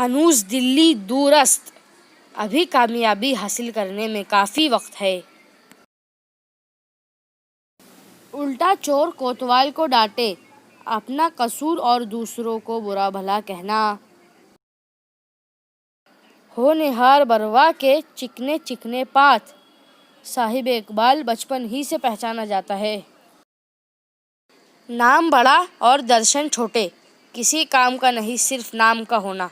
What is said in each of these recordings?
ہنوز دلی دور است، ابھی کامیابی حاصل کرنے میں کافی وقت ہے۔ الٹا چور کوتوال کو ڈانٹے، اپنا قصور اور دوسروں کو برا بھلا کہنا۔ ہونہار بروا کے چکنے چکنے پات، صاحب اقبال بچپن ہی سے پہچانا جاتا ہے۔ نام بڑا اور درشن چھوٹے، کسی کام کا نہیں صرف نام کا ہونا۔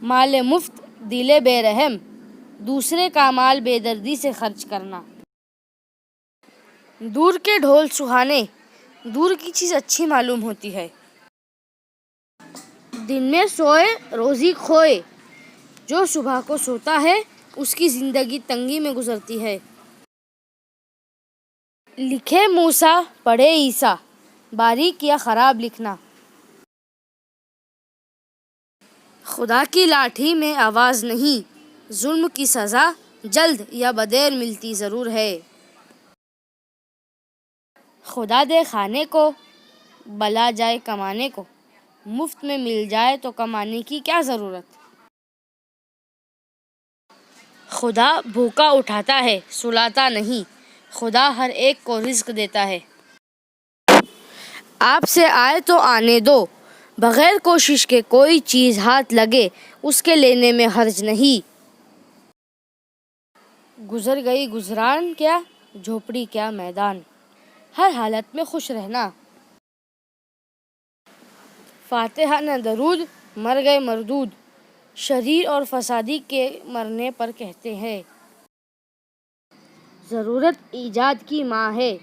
مال مفت دل بے رحم، دوسرے کا مال بے دردی سے خرچ کرنا۔ دور کے ڈھول سہانے، دور کی چیز اچھی معلوم ہوتی ہے۔ دن میں سوئے روزی کھوئے، جو صبح کو سوتا ہے اس کی زندگی تنگی میں گزرتی ہے۔ لکھے موسیٰ پڑھے عیسیٰ، باریک یا خراب لکھنا۔ خدا کی لاٹھی میں آواز نہیں، ظلم کی سزا جلد یا بدیر ملتی ضرور ہے۔ خدا دے کھانے کو، بلا جائے کمانے کو، مفت میں مل جائے تو کمانے کی کیا ضرورت۔ خدا بھوکا اٹھاتا ہے، سلاتا نہیں، خدا ہر ایک کو رزق دیتا ہے۔ آپ سے آئے تو آنے دو، بغیر کوشش کے کوئی چیز ہاتھ لگے اس کے لینے میں حرج نہیں۔ گزر گئی گزران کیا، جھوپڑی کیا میدان، ہر حالت میں خوش رہنا۔ فاتحہ نہ درود، مر گئے مردود، شریر اور فسادی کے مرنے پر کہتے ہیں۔ ضرورت ایجاد کی ماں ہے،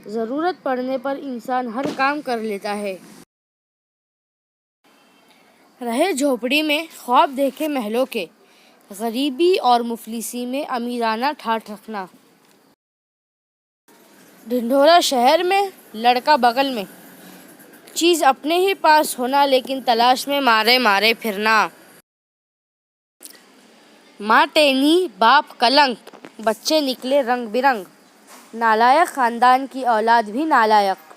ضرورت پڑنے پر انسان ہر کام کر لیتا ہے۔ رہے جھوپڑی میں خواب دیکھے محلوں کے، غریبی اور مفلسی میں امیرانہ ٹھاٹھ رکھنا۔ ڈھنڈورا شہر میں، لڑکا بغل میں، چیز اپنے ہی پاس ہونا لیکن تلاش میں مارے مارے پھرنا۔ ماں ٹینی باپ کلنک، بچے نکلے رنگ برنگ، نالائق خاندان کی اولاد بھی نالائق۔